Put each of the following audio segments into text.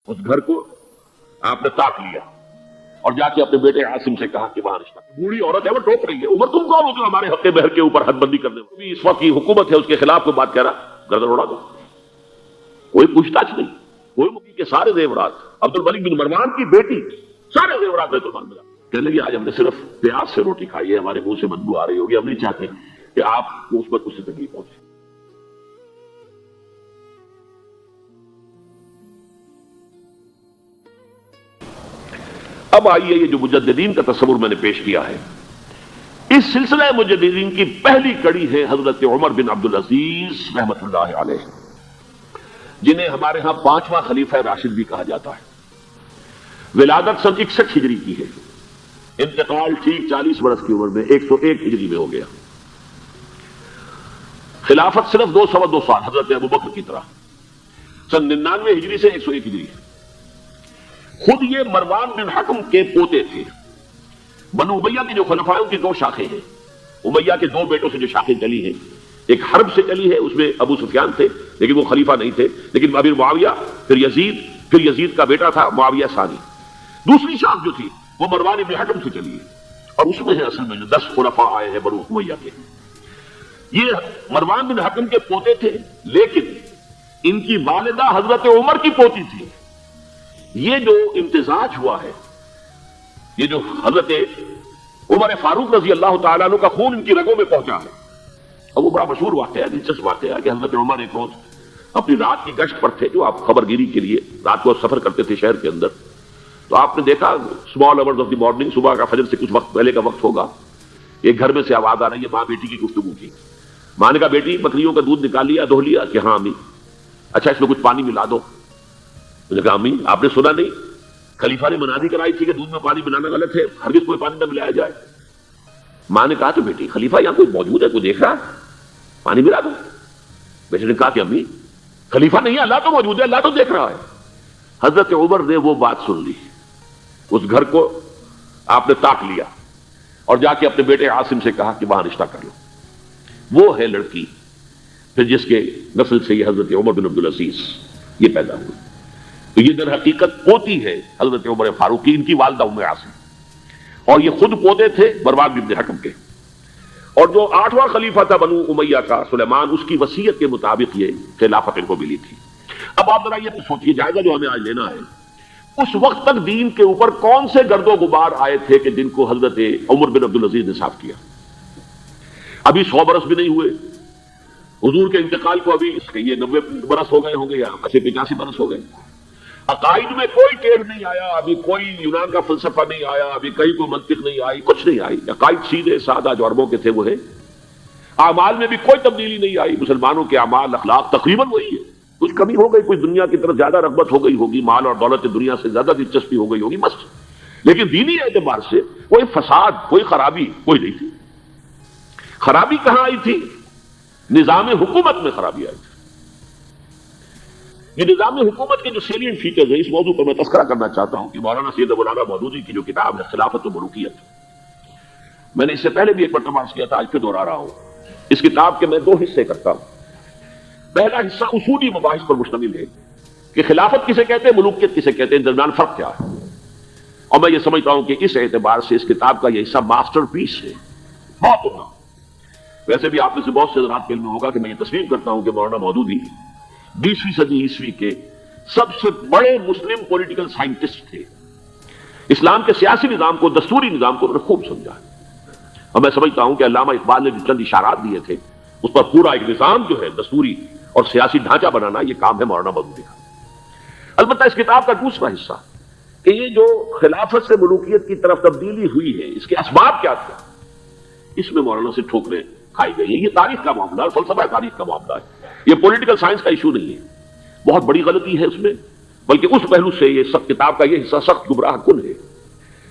اس گھر کو آپ نے تاک لیا اور جا کے اپنے بیٹے عاصم سے کہا کہ وہاں رشتہ، بوڑھی عورت ہے وہ ٹوک رہی ہے، عمر تم کون ہو کہ ہمارے حق مہر کے اوپر حد بندی کرنے والی؟ اس وقت کی حکومت ہے، اس کے خلاف کوئی بات کہہ رہا گردن اڑا دو، کوئی پوچھ تاچھ نہیں، کوئی مکی کے سارے زیورات، عبد الملک بن مروان کی بیٹی سارے زیورات بیت المال میں کہنے لگی آج ہم نے صرف پیاز سے روٹی کھائی ہے، ہمارے منہ سے بدبو آ رہی ہوگی، ہم نہیں چاہتے کہ آپ کو اس پر کچھ سے تکلیف پہنچے۔ اب آئیے یہ جو مجددین کا تصور میں نے پیش کیا ہے، اس سلسلہ مجددین کی پہلی کڑی ہے حضرت عمر بن عبد العزیز رحمۃ اللہ علیہ، جنہیں ہمارے ہاں 5واں خلیفہ راشد بھی کہا جاتا ہے۔ ولادت سن 61 ہجری کی ہے، انتقال ٹھیک 40 برس کی عمر میں 101 ہجری میں ہو گیا۔ خلافت صرف 2 سال حضرت ابوبکر کی طرح، سن 99 ہجری سے 101 ہجری۔ خود یہ مروان بن حکم کے پوتے تھے۔ بنو امیہ کی جو خلفاء ہیں ان کی 2 شاخیں ہیں، امیہ کے 2 بیٹوں سے جو شاخیں چلی ہیں، ایک حرب سے چلی ہے، اس میں ابو سفیان تھے لیکن وہ خلیفہ نہیں تھے، لیکن امیر معاویہ، پھر یزید کا بیٹا تھا معاویہ ثانی۔ دوسری شاخ جو تھی وہ مروان بن حکم سے چلی ہے، اور اس میں ہے اصل میں جو 10 خلفاء آئے ہیں بنو امیہ کے۔ یہ مروان بن حکم کے پوتے تھے، لیکن ان کی والدہ حضرت عمر کی پوتی تھی۔ یہ جو امتزاج ہوا ہے، یہ جو حضرت عمر فاروق رضی اللہ تعالیٰ عنہ کا خون ان کی رگوں میں پہنچا ہے، اور وہ بڑا مشہور واقعہ ہے، دلچسپ واقعہ ہے کہ حضرت عمر ایک روز اپنی رات کی گشت پر تھے، جو آپ خبر گیری کے لیے رات کو سفر کرتے تھے شہر کے اندر، تو آپ نے دیکھا small hours of the morning, صبح کا فجر سے کچھ وقت پہلے کا وقت ہوگا، ایک گھر میں سے آواز آ رہی ہے، ماں بیٹی کی گفتگو کی۔ ماں نے کہا بیٹی بکریوں کا دودھ نکال لیا، دھو لیا؟ کہ ہاں امی۔ اچھا اس میں کچھ پانی ملا دو۔ میں نے کہا امی آپ نے سنا نہیں خلیفہ نے منادی کرائی تھی کہ دودھ میں پانی ملانا غلط ہے، ہرگز کوئی پانی نہ ملایا جائے۔ ماں نے کہا تو بیٹی خلیفہ یہاں کوئی موجود ہے، کوئی دیکھ رہا ہے، پانی ملا دو۔ بیٹے نے کہا کہ امی خلیفہ نہیں ہے، اللہ تو موجود ہے، اللہ تو دیکھ رہا ہے۔ حضرت عمر نے وہ بات سن لی، اس گھر کو آپ نے تاک لیا اور جا کے اپنے بیٹے عاصم سے کہا کہ وہاں رشتہ کر لو۔ وہ ہے لڑکی پھر جس کے نسل سے یہ حضرت عمر بن عبد العزیز یہ پیدا ہوئی۔ تو یہ در حقیقت پوتی ہے حضرت عمر فاروق کی، ان کی والدہ ام عاصم، اور یہ خود پوتے تھے مروان بن حکم کے۔ اور جو 8واں خلیفہ تھا بنو امیہ کا سلیمان، اس کی وصیت کے مطابق یہ خلافت ان کو ملی تھی۔ اب آپ ذرا یہ سوچیے، جائزہ جو ہمیں آج لینا ہے، اس وقت تک دین کے اوپر کون سے گرد و غبار آئے تھے کہ جن کو حضرت عمر بن عبد العزیز نے صاف کیا؟ ابھی 100 برس بھی نہیں ہوئے حضور کے انتقال کو، ابھی یہ 90 برس ہو گئے ہوں گے یا 85 برس ہو گئے۔ عقائد میں کوئی ٹیڑھ نہیں آیا، ابھی کوئی یونان کا فلسفہ نہیں آیا، ابھی کہیں کوئی منطق نہیں آئی، کچھ نہیں آئی۔ عقائد سیدھے سادہ جو عربوں کے تھے وہ ہے۔ اعمال میں بھی کوئی تبدیلی نہیں آئی، مسلمانوں کے اعمال اخلاق تقریباً وہی ہے۔ کچھ کمی ہو گئی، کچھ دنیا کی طرف زیادہ رغبت ہو گئی ہوگی، مال اور دولت دنیا سے زیادہ دلچسپی ہو گئی ہوگی بس، لیکن دینی اعتبار سے کوئی فساد، کوئی خرابی کوئی نہیں تھی۔ خرابی کہاں آئی تھی؟ نظام حکومت میں خرابی آئی تھی۔ یہ نظام حکومت کے جو سیلینٹ فیچرز ہیں، اس موضوع پر میں تذکرہ کرنا چاہتا ہوں کہ مولانا سید ابو العلا مودودی کی جو کتاب ہے خلافت و ملوکیت، میں نے اس سے پہلے بھی ایک مرتبہ عرض کیا تھا، آج پھر دوہرا رہا ہوں۔ اس کتاب کے میں 2 حصے کرتا ہوں۔ پہلا حصہ اصولی مباحث پر مشتمل ہے کہ خلافت کسے کہتے ہیں، ملوکیت کسے کہتے ہیں، درمیان فرق کیا ہے، اور میں یہ سمجھتا ہوں کہ اس اعتبار سے اس کتاب کا یہ حصہ ماسٹر پیس ہے، بہت عمدہ۔ ویسے بھی آپ میں سے بہت سے حضرات کے علم میں ہوگا کہ میں یہ تسلیم کرتا ہوں کہ مولانا مودودی 20ویں صدی عیسوی کے سب سے بڑے مسلم پولیٹیکل سائنٹسٹ تھے۔ اسلام کے سیاسی نظام کو، دستوری نظام کو انہوں نے خوب سمجھا، اور میں سمجھتا ہوں کہ علامہ اقبال نے جو چند اشارات دیے تھے اس پر پورا ایک نظام جو ہے دستوری اور سیاسی ڈھانچہ بنانا، یہ کام ہے مولانا مودودی کا۔ البتہ اس کتاب کا دوسرا حصہ کہ یہ جو خلافت سے ملوکیت کی طرف تبدیلی ہوئی ہے، اس کے اسباب کیا تھے، اس میں مولانا سے ٹھوکریں کھائی گئی ہیں۔ یہ تاریخ کا معاملہ ہے، فلسفہ تاریخ کا معاملہ ہے، یہ پولیٹیکل سائنس کا ایشو نہیں ہے۔ بہت بڑی غلطی ہے اس میں، بلکہ اس پہلو سے یہ سب کتاب کا یہ حصہ سخت گمراہ کن ہے۔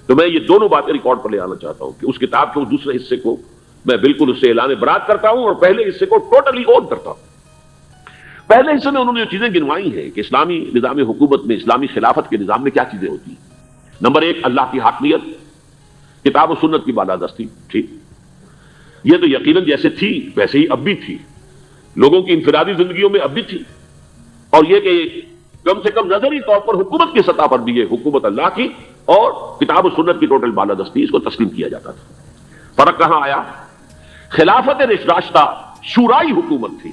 تو میں یہ دونوں باتیں ریکارڈ پر لے آنا چاہتا ہوں کہ اس کتاب کے دوسرے حصے کو میں بالکل اس سے اعلان برات کرتا ہوں، اور پہلے حصے کو ٹوٹلی اون کرتا ہوں۔ پہلے حصے میں انہوں نے جو چیزیں گنوائی ہیں کہ اسلامی نظام حکومت میں، اسلامی خلافت کے نظام میں کیا چیزیں ہوتی ہیں۔ نمبر 1 اللہ کی حاکمیت، کتاب و سنت کی بالادستی، ٹھیک، یہ تو یقیناً جیسے تھی ویسے ہی اب بھی تھی، لوگوں کی انفرادی زندگیوں میں اب بھی تھی، اور یہ کہ کم سے کم نظری طور پر حکومت کی سطح پر بھی یہ حکومت اللہ کی اور کتاب و سنت کی ٹوٹل بالادستی، اس کو تسلیم کیا جاتا تھا۔ فرق کہاں آیا؟ خلافت راستہ شورائی حکومت تھی،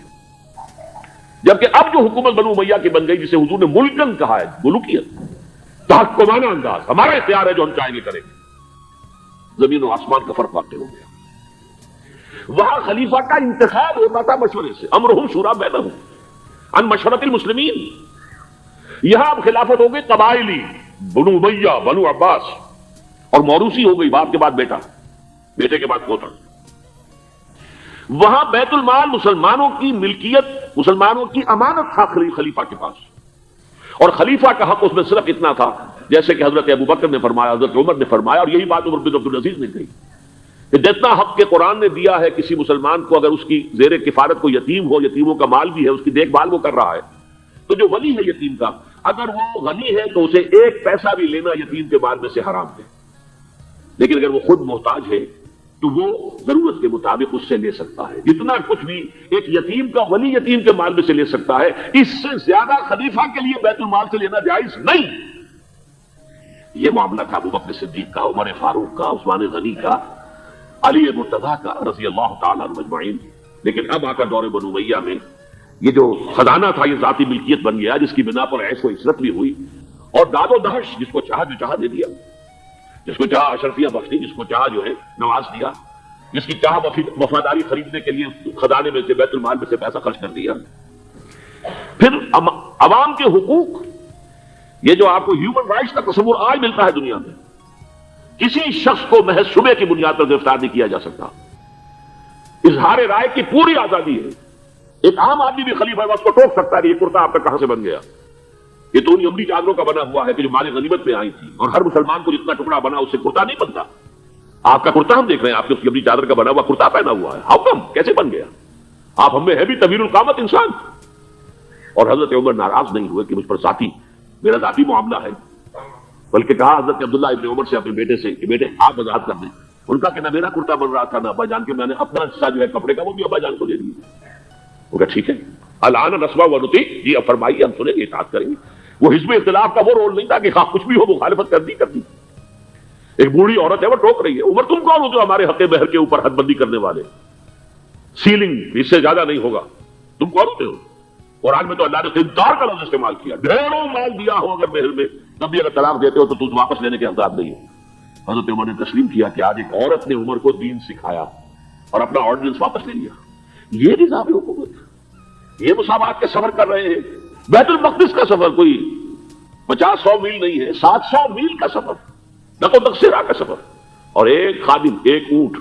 جبکہ اب جو حکومت بنو امیہ کی بن گئی، جسے حضور نے ملکن کہا ہے، ملوکیت، تحکمانہ انداز، ہمارا اختیار ہے جو ہم چاہیں گے کریں گے، زمین و آسمان کا فرق واقع ہو گیا۔ وہاں خلیفہ کا انتخاب ہوتا تھا مشورے سے، امرہم شورا بینہم ان مشورت المسلمین۔ یہاں اب خلافت ہو گئی قبائلی، بنو امیہ، بنو عباس، اور موروثی ہو گئی، باپ کے بعد بیٹا، بیٹے کے بعد پوتا۔ وہاں بیت المال مسلمانوں کی ملکیت، مسلمانوں کی امانت تھا خلیفہ کے پاس، اور خلیفہ کا حق اس میں صرف اتنا تھا جیسے کہ حضرت ابو بکر نے فرمایا، حضرت عمر نے فرمایا، اور یہی بات عمر بن عبدالعزیز نے کہی کہ جتنا حق کے قرآن نے دیا ہے کسی مسلمان کو، اگر اس کی زیر کفالت کو یتیم ہو، یتیموں کا مال بھی ہے، اس کی دیکھ بھال وہ کر رہا ہے، تو جو ولی ہے یتیم کا، اگر وہ غنی ہے تو اسے ایک پیسہ بھی لینا یتیم کے مال میں سے حرام ہے، لیکن اگر وہ خود محتاج ہے تو وہ ضرورت کے مطابق اس سے لے سکتا ہے، جتنا کچھ بھی ایک یتیم کا ولی یتیم کے مال میں سے لے سکتا ہے، اس سے زیادہ خلیفہ کے لیے بیت المال سے لینا جائز نہیں۔ یہ معاملہ تھا ابو بکر صدیق کا، عمر فاروق کا، عثمان غنی کا، علی مرتضیٰ کا رضی اللہ تعالیٰ عنہ اجمعین۔ لیکن اب آ کر دور بنو امیہ میں یہ جو خزانہ تھا یہ ذاتی ملکیت بن گیا، جس کی بنا پر عیش و عشرت بھی ہوئی، اور داد و دہش، جس کو چاہا جو چاہا دے دیا، جس کو چاہا اشرفیہ بخش دی، جس کو چاہا جو ہے نواز دیا، جس کی چاہا وفاداری خریدنے کے لیے خزانے میں سے بیت المال میں سے پیسہ خرچ کر دیا۔ پھر عوام کے حقوق، یہ جو آپ کو ہیومن رائٹس کا تصور آج ملتا ہے دنیا میں، کسی شخص کو محض شبے کی بنیاد پر گرفتار نہیں کیا جا سکتا، اظہار رائے کی پوری آزادی ہے، ایک عام آدمی بھی خلیفہ ہے، اس کو ٹوک سکتا ہے یہ کرتا آپ کا کہاں سے بن گیا، یہ تو انہی عملی چادروں کا بنا ہوا ہے کہ جو مال غنیمت میں آئی تھی، اور ہر مسلمان کو جتنا ٹکڑا بنا اس سے کرتا نہیں بنتا۔ آپ کا کرتا ہم دیکھ رہے ہیں، آپ نے اس کی عملی چادر کا بنا ہوا کرتا پہنا ہوا ہے، ہاؤ کم، کیسے بن گیا؟ آپ ہم میں ہے بھی طویل القامت انسان۔ اور حضرت عمر ناراض نہیں ہوئے کہ مجھ پر ذاتی، میرا ذاتی معاملہ ہے، بلکہ کہا حضرت عبداللہ ابن عمر سے اپنے بیٹے سے کہ بیٹے آپ وضاحت کر دیں۔ ان کا کہ نہ میرا کرتا بن رہا تھا نہ ابا جان کے، میں نے اپنا حصہ جو ہے کپڑے کا وہ بھی ابا جان کو دے دیا۔ وہ کہا ٹھیک ہے، الان نسمع و نطیع، جی اب فرمائیے ہم سنیں گے، اطاعت کریں گے۔ وہ حزب اختلاف کا وہ رول نہیں تھا کہ خواہ کچھ بھی ہو مخالفت کر دی۔ ایک بوڑھی عورت ہے وہ ٹوک رہی ہے، عمر تم کون ہو جو ہمارے حق مہر کے اوپر حد بندی کرنے والے، سیلنگ اس سے زیادہ نہیں ہوگا، تم کون ہوتے ہو؟ قرآن میں تو اللہ نے قنطار کا لفظ استعمال کیا، ڈھیروں مال دیا ہو اگر مہر میں، تب بھی اگر طلاق دیتے ہو تو تم واپس لینے کے حقدار نہیں ہو۔ حضرت عمر نے تسلیم کیا کہ آج ایک عورت نے عمر کو دین سکھایا اور اپنا آرڈیننس واپس لے لیا۔ یہ نظام حکومت، یہ مساوات کے سفر کر رہے ہیں۔ بیت المقدس کا سفر کوئی 50-100 میل نہیں ہے، 700 میل کا سفر، نقو تقصیرہ کا سفر، اور ایک خادم، ایک اونٹ،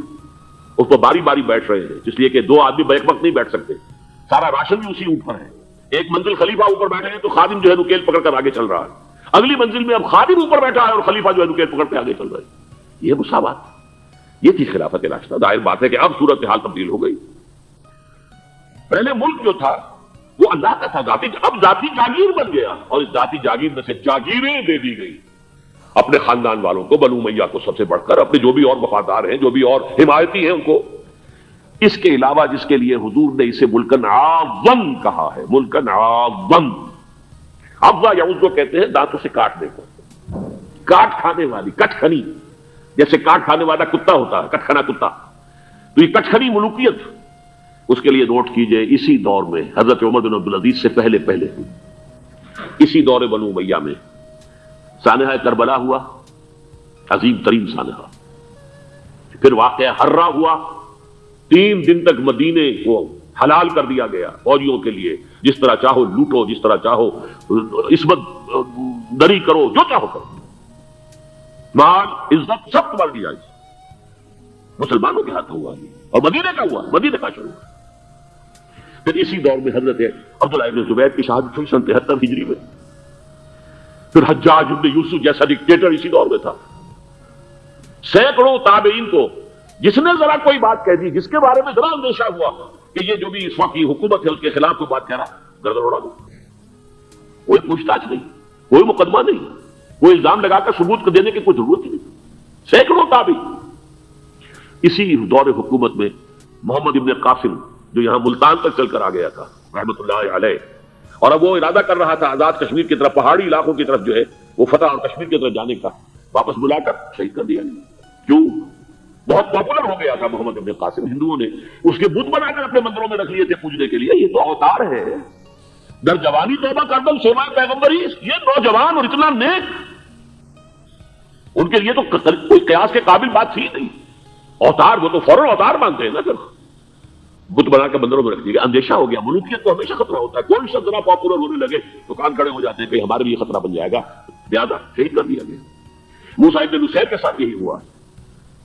اس پر باری باری بیٹھ رہے ہیں، اس لیے کہ دو آدمی بیک وقت نہیں بیٹھ سکتے، سارا راشن بھی اسی اونٹ پر ہے۔ ایک منزل خلیفہ اوپر بیٹھے ہیں تو خادم جو ہے نکیل پکڑ کر آگے چل رہا ہے، اگلی منزل میں اب خادم اوپر بیٹھا ہے اور خلیفہ جو ہے نکیل پکڑ کے آگے چل رہا ہے۔ یہ مساوات، یہ تھی خلافت راستہ۔ ظاہر بات ہے کہ اب صورتحال تبدیل ہو گئی۔ پہلے ملک جو تھا وہ اللہ کا تھا، ذاتی، اب ذاتی جاگیر بن گیا، اور اس ذاتی جاگیر میں سے جاگیریں دے دی گئی اپنے خاندان والوں کو، بنو امیہ کو سب سے بڑھ کر، اپنے جو بھی اور وفادار ہیں، جو بھی اور حمایتی ہیں ان کو۔ اس کے علاوہ جس کے لیے حضور نے اسے ملکن عاظم کہا ہے، ملکن عاظم، عضا یعض کہتے ہیں دانتوں سے کاٹنے کو، کاٹ کھانے والی، کٹ کھنی، جیسے کاٹ کھانے والا کتا ہوتا ہے، کٹ کھنا کتا، تو یہ کٹ کھنی ملوکیت، اس کے لیے نوٹ کیجئے اسی دور میں حضرت عمر بن عبدالعزیز سے پہلے اسی دور بنو امیہ میں سانحہ کربلا ہوا، عظیم ترین سانحہ۔ پھر واقعہ ہرہ ہوا، 3 دن تک مدینے کو حلال کر دیا گیا فوجیوں کے لیے، جس طرح چاہو لوٹو، جس طرح چاہو عصمت دری کرو، جو چاہو کرو، مال عزت سب تمہارے لیے جائز۔ مسلمانوں کے ہاتھ ہوا اور مدینے کا ہوا، مدینے کا شروع۔ پھر اسی دور میں حضرت عبداللہ ابن زبیر کی شہادت ہوئی 73 ہجری میں۔ پھر حجاج ابن یوسف جیسا ڈکٹیٹر اسی دور میں تھا۔ سینکڑوں تابعین کو جس نے ذرا کوئی بات کہہ دی، جس کے بارے میں ذرا اندیشہ ہوا کہ یہ جو بھی اس وقت کی حکومت ہے اس کے خلاف کوئی بات کہہ رہا، گردن اڑا دو، کوئی پوچھ تاچھ نہیں، کوئی مقدمہ نہیں، کوئی الزام لگا کر ثبوت کو دینے کی کوئی ضرورت ہی نہیں۔ سینکڑوں تابعین۔ اسی دور حکومت میں محمد ابن قاسم جو یہاں ملتان تک چل کر آ گیا تھا رحمت اللہ علیہ، اور اب وہ ارادہ کر رہا تھا آزاد کشمیر کی طرف، پہاڑی علاقوں کی طرف جو ہے وہ فتح اور کشمیر کی طرف جانے کا، واپس بلا کر شہید کر دیا۔ کیوں؟ بہت پاپولر ہو گیا تھا محمد ابن قاسم، ہندوؤں نے اس کے بت بنا کر اپنے مندروں میں رکھ لیے تھے پوجنے کے لیے۔ یہ تو اوتار ہے، در جوانی توبہ کردم سیوائے پیغمبری، یہ نوجوان اور اتنا نیک، ان کے لیے تو کوئی قیاس کے قابل بات تھی نہیں۔ اوتار، وہ تو فوراً اوتار مانتے ہیں نا، پھر بت بنا کے مندروں میں رکھ دیا۔ اندیشہ ہو گیا، ملوکیت کو ہمیشہ خطرہ ہوتا ہے، کوئی شخص ذرا پاپولر ہونے لگے تو کان کھڑے ہو جاتے ہیں کہ ہمارے لیے خطرہ بن جائے گا، لہذا شہید کر دیا گیا۔ موسیٰ ابن نصیر کے ساتھ یہی ہوا،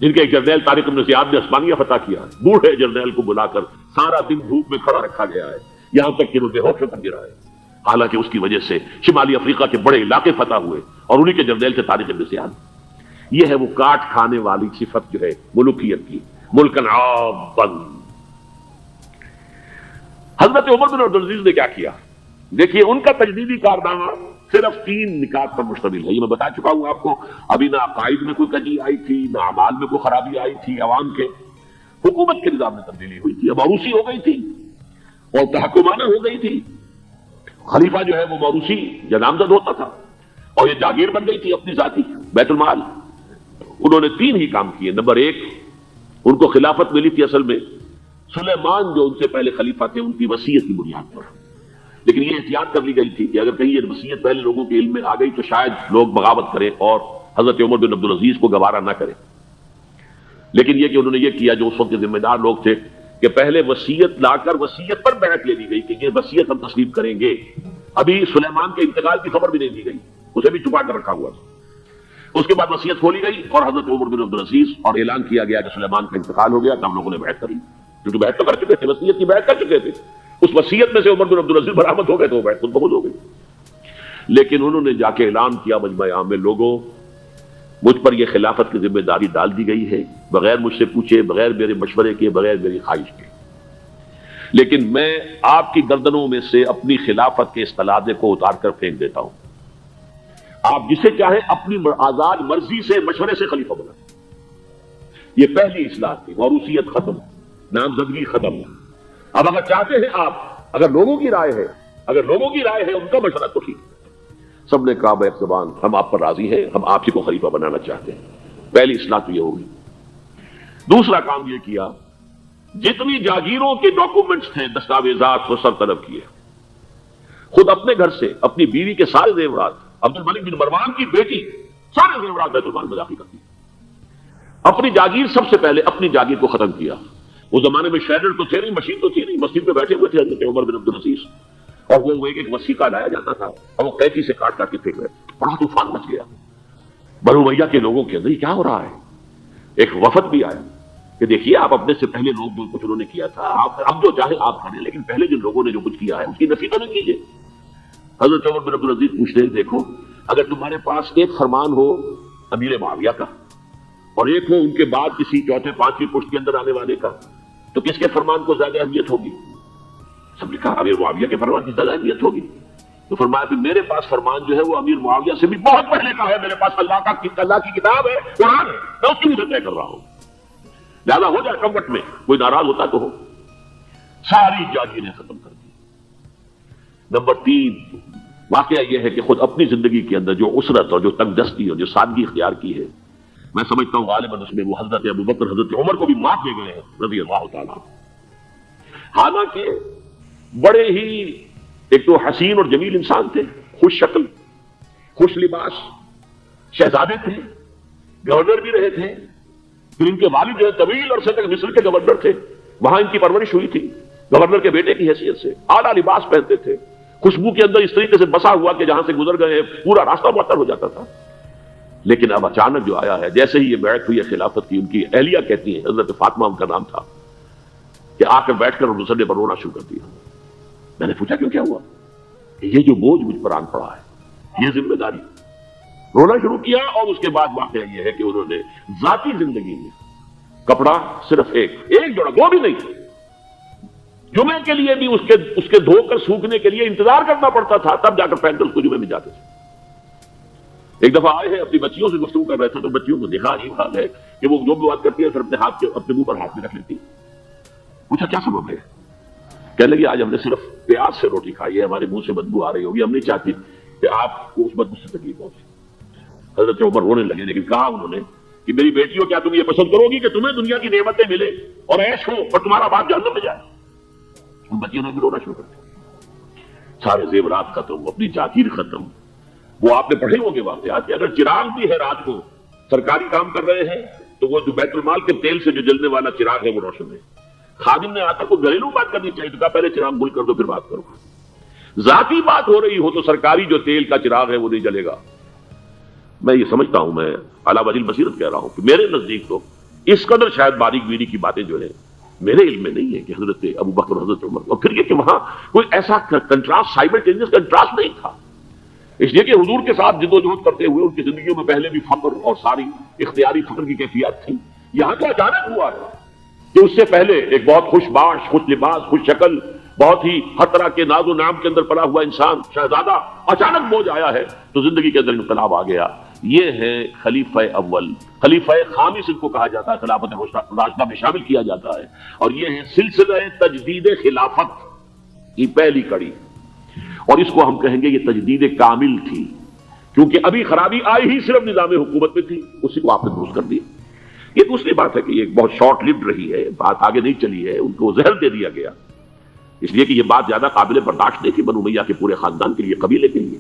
جن کے ایک جرنیل طارق بن زیاد نے عثمانیہ فتح کیا، بوڑھے جرنیل کو بلا کر سارا دن دھوپ میں کھڑا رکھا گیا ہے، یہاں تک کہ وہ بے ہوش ہو کر گرا ہے، حالانکہ اس کی وجہ سے شمالی افریقہ کے بڑے علاقے فتح ہوئے، اور انہی کے جرنیل تھے طارق بن زیاد۔ یہ ہے وہ کاٹ کھانے والی صفت جو ہے ملوکیت کی، ملکن عابن۔ حضرت عمر بن عبدالعزیز نے کیا کیا؟ دیکھیے ان کا تجدیدی کارنامہ صرف 3 نکات پر مشتمل ہے، یہ میں بتا چکا ہوں آپ کو۔ ابھی نہ عقائد میں کوئی کجی آئی تھی، نہ اعمال میں کوئی خرابی آئی تھی عوام کے، حکومت کے نظام میں تبدیلی ہوئی تھی، موروثی ہو گئی تھی اور تحکمانہ ہو گئی تھی۔ خلیفہ جو ہے وہ موروثی یا نامزد ہوتا تھا، اور یہ جاگیر بن گئی تھی اپنی ذاتی بیت المال۔ انہوں نے 3 ہی کام کیے۔ نمبر 1، ان کو خلافت ملی تھی اصل میں سلیمان جو ان سے پہلے خلیفہ تھے ان کی وصیت کی بنیاد پر، لیکن یہ احتیاط کر لی گئی تھی کہ اگر کہیں یہ وصیت پہلے لوگوں کے علم میں آ گئی تو شاید لوگ بغاوت کریں اور حضرت عمر بن عبدالعزیز کو گوارا نہ کریں۔ لیکن یہ کہ انہوں نے یہ کیا، جو اس وقت کے ذمہ دار لوگ تھے، کہ پہلے وصیت لا کر وصیت پر بیعت لے لی گئی کہ یہ وصیت ہم تسلیم کریں گے۔ ابھی سلیمان کے انتقال کی خبر بھی نہیں دی گئی، اسے بھی چھپا کر رکھا ہوا تھا۔ اس کے بعد وصیت کھولی گئی اور حضرت عمر بن عبدالعزیز، اور اعلان کیا گیا کہ سلیمان کا انتقال ہو گیا، تب لوگوں نے بیعت کری، کیونکہ بیعت تو کر چکے تھے، وصیت کی بیعت کر چکے تھے۔ اس وصیت میں سے عمر بن عبدالعزیز برآمد ہو گئے تو وہ بیعت منتقل ہو گئی۔ لیکن انہوں نے جا کے اعلان کیا مجمع عام میں، لوگوں مجھ پر یہ خلافت کی ذمہ داری ڈال دی گئی ہے، بغیر مجھ سے پوچھے، بغیر میرے مشورے کے، بغیر میری خواہش کے، لیکن میں آپ کی گردنوں میں سے اپنی خلافت کے اس تلازے کو اتار کر پھینک دیتا ہوں، آپ جسے چاہیں اپنی آزاد مرضی سے مشورے سے خلیفہ بنا۔ یہ پہلی اصلاح تھی، موروثیت ختم، نامزدگی ختم۔ اب اگر چاہتے ہیں آپ، اگر لوگوں کی رائے ہے، ان کا مشورہ تو ٹھیک ہے۔ سب نے کہا بیک زبان ہم آپ پر راضی ہیں، ہم آپ ہی کو خلیفہ بنانا چاہتے ہیں۔ پہلی اصلاح تو یہ ہوگی۔ دوسرا کام یہ کیا، جتنی جاگیروں کے ڈاکومنٹس تھے، دستاویزات، وہ سب طلب کیے، خود اپنے گھر سے اپنی بیوی کے سارے زیورات، عبد الملک بن مروان کی بیٹی سارے زیورات بیت المال میں داخل کر دی۔ اپنی جاگیر، سب سے پہلے اپنی جاگیر کو ختم کیا۔ اس زمانے میں شیڈر تو تھے نہیں، مشین تو تھی نہیں، مسجد پہ بیٹھے ہوئے تھے حضرت عمر بن عبدالعزیز، اور وہ ایک وسیقہ لایا جاتا تھا اور وہ قینچی سے کاٹ کے پھینک رہے، بڑا طوفان مچ گیا بنو امیہ کے لوگوں کے اندر، یہ کیا ہو رہا ہے؟ ایک وفد بھی آیا کہ دیکھیے آپ اپنے سے پہلے لوگ جو کچھ انہوں نے کیا تھا، آپ اب جو چاہیں آپ کریں، لیکن پہلے جن لوگوں نے جو کچھ کیا ہے اس کی نفی تو نہ کیجیے۔ حضرت عمر بن عبدالعزیز پوچھتے ہیں، دیکھو اگر تمہارے پاس ایک فرمان ہو امیر معاویہ کا اور ایک ہو ان کے بعد کسی چوتھے پانچویں پشت کے اندر آنے والے کا، تو کس کے فرمان کو زیادہ اہمیت ہوگی؟ سب نے کہا امیر معاویہ کے فرمان کی زیادہ اہمیت ہوگی۔ تو فرمایا کہ میرے پاس فرمان جو ہے وہ امیر معاویہ سے بھی بہت پہلے کا ہے، میرے پاس اللہ کی کتاب ہے، قرآن ہے، میں اس کی بھی طے کر رہا ہوں، لہذا ہو جائے کمبٹ میں، کوئی ناراض ہوتا تو ہو۔ ساری جاگیریں ختم کر دی۔ نمبر 3 واقعہ یہ ہے کہ خود اپنی زندگی کے اندر جو عسرت اور جو تنگ دستی اور جو سادگی اختیار کی ہے، میں سمجھتا ہوں غالباً اس میں وہ حضرت ابوبکر، حضرت عمر کو بھی مات دے گئے ہیں رضی اللہ تعالیٰ۔ حالانکہ بڑے ہی ایک تو حسین اور جمیل انسان تھے، خوش شکل، خوش لباس، شہزادے تھے، گورنر بھی رہے تھے، پھر ان کے والد جو ہے طویل عرصے تک مصر کے گورنر تھے، وہاں ان کی پرورش ہوئی تھی گورنر کے بیٹے کی حیثیت سے، اعلیٰ لباس پہنتے تھے، خوشبو کے اندر اس طریقے سے بسا ہوا کہ جہاں سے گزر گئے پورا راستہ معطر ہو جاتا تھا۔ لیکن اب اچانک جو آیا ہے، جیسے ہی یہ بیعت ہوئی ہے خلافت کی، ان کی اہلیہ کہتی ہیں، حضرت فاطمہ ان کا نام تھا، کہ آ کر بیٹھ کر اور مسلے پر رونا شروع کر دیا۔ میں نے پوچھا کیا ہوا؟ یہ جو بوجھ مجھ پر آن پڑا ہے، یہ ذمہ داری، رونا شروع کیا۔ اور اس کے بعد واقعہ یہ ہے کہ انہوں نے ذاتی زندگی میں کپڑا صرف ایک جوڑا، وہ بھی نہیں، جمعے کے لیے بھی اس کے دھو کر سوکھنے کے لیے انتظار کرنا پڑتا تھا، تب جا کر پہن کر اس کو جمعے میں جاتے تھے۔ ایک دفعہ آئے ہیں اپنی بچیوں سے گفتگو کر رہے تھے، تو بچیوں کو دیکھا عجیب حال ہے کہ وہ جو بھی بات کرتی ہے پھر اپنے منہ پر ہاتھ میں رکھ لیتی۔ پوچھا کیا سبب ہے؟ کہنے لگے آج ہم نے صرف پیاز سے روٹی کھائی ہے، ہمارے منہ سے بدبو آ رہی ہوگی، ہم نہیں چاہتی کہ آپ کو اس بدبو سے تکلیف پہنچے۔ حضرت عمر رونے لگے، لیکن کہا انہوں نے کہ میری بیٹیوں کیا تم یہ پسند کرو گی کہ تمہیں دنیا کی نعمتیں ملے اور عیش ہو اور تمہارا باپ جہنم میں جائے؟ ان بچیوں نے بھی رونا شروع کر دیا۔ سارے زیورات ختم، اپنی جاگیر ختم۔ وہ آپ نے پڑھے ہوں گے واقعات کہ اگر چراغ بھی ہے رات کو سرکاری کام کر رہے ہیں تو وہ جو بیت المال کے تیل سے جو جلنے والا چراغ ہے وہ روشن ہے۔ خادم نے آ کر کوئی گھریلو بات کرنی چاہیے تو کہا پہلے چراغ گل کر دو پھر بات کرو۔ ذاتی بات ہو رہی ہو تو سرکاری جو تیل کا چراغ ہے وہ نہیں جلے گا۔ میں یہ سمجھتا ہوں، میں علی وجہ البصیرت کہہ رہا ہوں کہ میرے نزدیک تو اس قدر شاید باریک بیری کی باتیں جو ہیں میرے علم میں نہیں ہے کہ حضرت ابو بکر اور حضرت عمر، اور پھر یہ کہ وہاں کوئی ایسا کنٹراسٹ سائملٹینیس کنٹراسٹ نہیں تھا، اس لیے کہ حضور کے ساتھ جدوجہد کرتے ہوئے ان کی زندگیوں میں پہلے بھی فقر اور ساری اختیاری فقر کی کیفیات تھی۔ یہاں تو اچانک ہوا ہے کہ اس سے پہلے ایک بہت خوش باش، خوش لباس، خوش شکل، بہت ہی ہر طرح کے ناز و نعم کے اندر پڑا ہوا انسان شہزادہ اچانک بوجھ آیا ہے تو زندگی کے اندر انقلاب آ گیا۔ یہ ہے خلیفہ اول، خلیفہ خامس ان کو کہا جاتا ہے، خلافت راشدہ میں شامل کیا جاتا ہے، اور یہ ہے سلسلہ تجدید خلافت کی پہلی کڑی، اور اس کو ہم کہیں گے یہ تجدید کامل تھی، کیونکہ ابھی خرابی آئی ہی صرف نظام حکومت میں تھی، اسی کو آپ نے درست کر دیا۔ یہ دوسری بات ہے کہ یہ بہت شارٹ لیوڈ رہی ہے، بات آگے نہیں چلی ہے، ان کو زہر دے دیا گیا، اس لیے کہ یہ بات زیادہ قابل برداشت نہیں تھی بنو امیہ کے پورے خاندان کے لیے، قبیلے کے لیے۔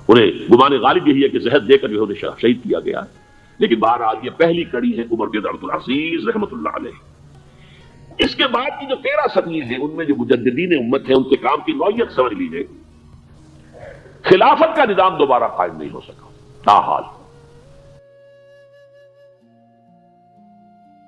انہیں گمان غالب یہی ہے کہ زہر دے کر جو انہیں شہید کیا گیا ہے، لیکن بہرحال یہ پہلی کڑی ہے عمر بن عبد العزیز رحمۃ اللہ علیہ۔ اس کے بعد کی جو 13 صدیاں ہیں ان میں جو مجددین امت ہیں ان کے کام کی نوعیت سمجھ لیجیے۔ خلافت کا نظام دوبارہ قائم نہیں ہو سکا تاحال،